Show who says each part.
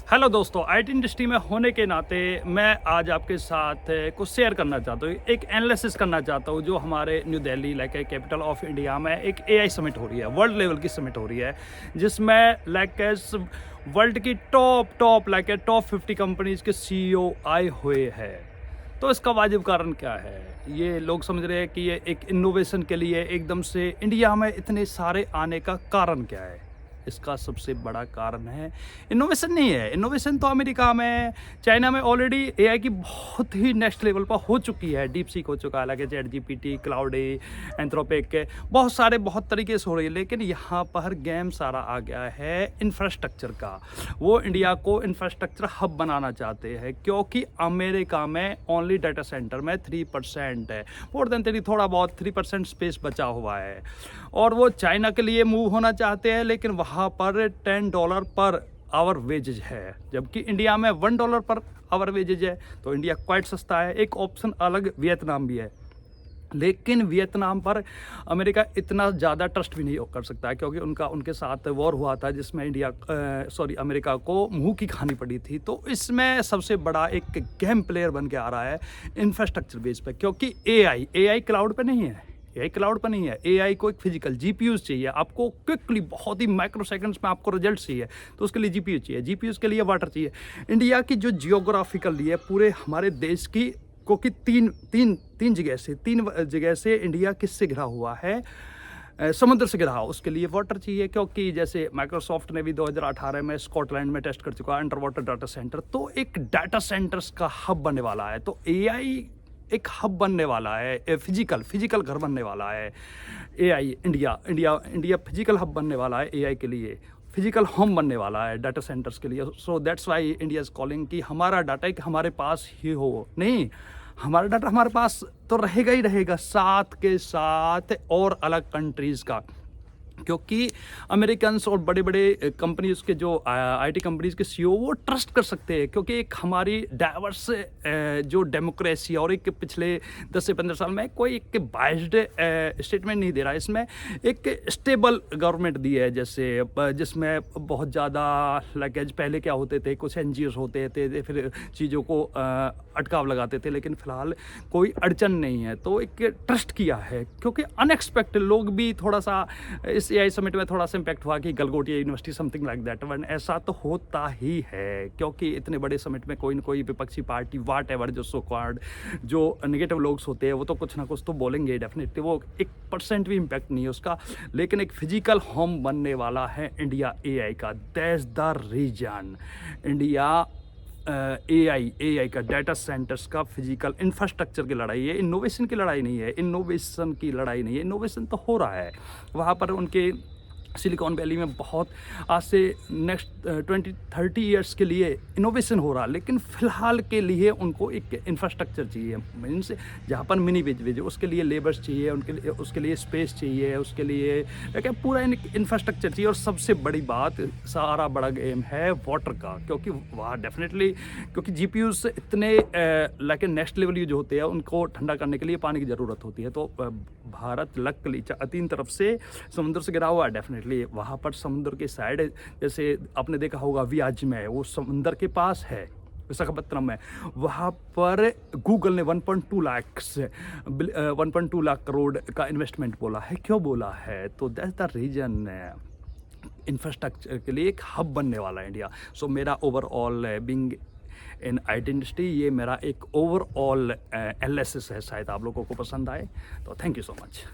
Speaker 1: Hello दोस्तों, IT industry में होने के नाते मैं आज आपके साथ कुछ शेयर करना चाहता हूँ, एक एनालिसिस करना चाहता हूँ। जो हमारे new Delhi like capital of India में एक एआई समिट हो रही है, वर्ल्ड लेवल की समिट हो रही है, जिसमें वर्ल्ड की टॉप 50 कंपनीज के सीईओ आए हुए हैं। तो इसका वाजिब कारण क्या है? ये लोग समझ रहे हैं कि ये एक इनोवेशन के लिए एकदम से इंडिया में इतने सारे आने का कारण क्या है? इसका सबसे बड़ा कारण है इनोवेशन नहीं है। इनोवेशन तो अमेरिका में, चाइना में ऑलरेडी एआई की बहुत ही नेक्स्ट लेवल पर हो चुकी है। डीप सीक हो चुका है, अलग है, चैट जीपीटी, क्लाउड, एंथ्रोपिक के बहुत तरीके से हो रही है। लेकिन यहाँ पर गेम सारा आ गया है इंफ्रास्ट्रक्चर का। वो इंडिया को इंफ्रास्ट्रक्चर हब बनाना चाहते हैं, क्योंकि अमेरिका में ओनली डाटा सेंटर में 3% है, मोर देन 3, थोड़ा बहुत 3% स्पेस बचा हुआ है। और वो चाइना के लिए मूव होना चाहते हैं, लेकिन वहाँ पर $10 पर आवर वेजेज है, जबकि इंडिया में $1 पर आवर वेजेज है। तो इंडिया क्वाइट सस्ता है। एक ऑप्शन अलग वियतनाम भी है, लेकिन वियतनाम पर अमेरिका इतना ज़्यादा ट्रस्ट भी नहीं कर सकता है, क्योंकि उनके साथ वॉर हुआ था, जिसमें अमेरिका को मुंह की खानी पड़ी थी। तो इसमें सबसे बड़ा एक गेम प्लेयर बन के आ रहा है इंफ्रास्ट्रक्चर बेस पे, क्योंकि एआई क्लाउड पे नहीं है। एआई क्लाउड पर नहीं है। एआई को एक फिजिकल जीपीयूज चाहिए, आपको क्विकली, बहुत ही माइक्रो सेकंड्स में आपको रिजल्ट चाहिए, तो उसके लिए जीपीयू चाहिए। जीपीयूज के लिए वाटर चाहिए। इंडिया की जो जियोग्राफिकल लिए पूरे हमारे देश की, क्योंकि तीन जगह से इंडिया किससे घिरा हुआ है? समुद्र से घिरा। उसके लिए वाटर चाहिए, क्योंकि जैसे माइक्रोसॉफ्ट ने भी 2018 में स्कॉटलैंड में टेस्ट कर चुका है अंडर वाटर डाटा सेंटर। तो एक डाटा सेंटर्स का हब बनने वाला है। तो एआई एक हब बनने वाला है, फिजिकल घर बनने वाला है। एआई इंडिया फिजिकल हब बनने वाला है एआई के लिए, फिजिकल होम बनने वाला है डाटा सेंटर्स के लिए। So that's why India is calling कि हमारा डाटा एक हमारे पास ही हो। नहीं, हमारा डाटा हमारे पास तो रहेगा ही रहेगा, साथ के साथ और अलग कंट्रीज़ का, क्योंकि अमेरिकन्स और बड़े बड़े कंपनीज के जो आईटी कंपनीज के सीईओ वो ट्रस्ट कर सकते हैं, क्योंकि एक हमारी डाइवर्स जो डेमोक्रेसी, और एक पिछले 10 से 15 साल में कोई एक बाइस्ड स्टेटमेंट नहीं दे रहा है। इसमें एक स्टेबल गवर्नमेंट दी है, जैसे जिसमें बहुत ज़्यादा लगेज, पहले क्या होते थे, कुछ एनजीओ होते थे, फिर चीज़ों को अटकाव लगाते थे, लेकिन फिलहाल कोई अड़चन नहीं है। तो एक ट्रस्ट किया है, क्योंकि अनएक्सपेक्टेड लोग भी थोड़ा सा इस एआई समिट में थोड़ा सा इम्पैक्ट हुआ कि Galgotia university something like that. One ऐसा तो होता ही है, क्योंकि इतने बड़े समिट में कोई ना कोई विपक्षी पार्टी, वाट एवर, जो सो कॉल्ड जो नेगेटिव लोग होते हैं, वो तो कुछ ना कुछ तो बोलेंगे डेफिनेटली। वो 1% भी इम्पैक्ट नहीं है उसका। लेकिन एक फिजिकल होम बनने वाला है इंडिया एआई का। That's the reason India AI का, डाटा सेंटर्स का, फिजिकल इंफ्रास्ट्रक्चर की लड़ाई है। इनोवेशन की लड़ाई नहीं है, इनोवेशन तो हो रहा है वहाँ पर। उनके सिलिकॉन वैली में बहुत आज से नेक्स्ट 20-30 ईयर्स के लिए इनोवेशन हो रहा है, लेकिन फ़िलहाल के लिए उनको एक इंफ्रास्ट्रक्चर चाहिए, मीन्स जहाँ पर मिनी विज उसके लिए लेबर्स चाहिए, उसके लिए स्पेस चाहिए, उसके लिए क्या पूरा इंफ्रास्ट्रक्चर चाहिए। और सबसे बड़ी बात, सारा बड़ा गेम है वाटर का, क्योंकि वहाँ डेफिनेटली, क्योंकि जीपीयू से इतने लाइक नेक्स्ट लेवल यूज होते हैं, उनको ठंडा करने के लिए पानी की ज़रूरत होती है। तो भारत लकली 3 तरफ से समुद्र से घिरा हुआ है। डेफिनेटली वहाँ पर समुद्र के साइड, जैसे आपने देखा होगा वियाज में, वो समुद्र के पास है, विशाखापत्तनम में। वहाँ पर गूगल ने 1.2 लाख करोड़ का इन्वेस्टमेंट बोला है। क्यों बोला है? तो दैट्स द रीजन, इंफ्रास्ट्रक्चर के लिए एक हब बनने वाला है इंडिया। सो मेरा overall being in IT industry, ये मेरा एक ओवरऑल एनालिसिस है। शायद आप लोगों को पसंद आए, तो थैंक यू सो मच।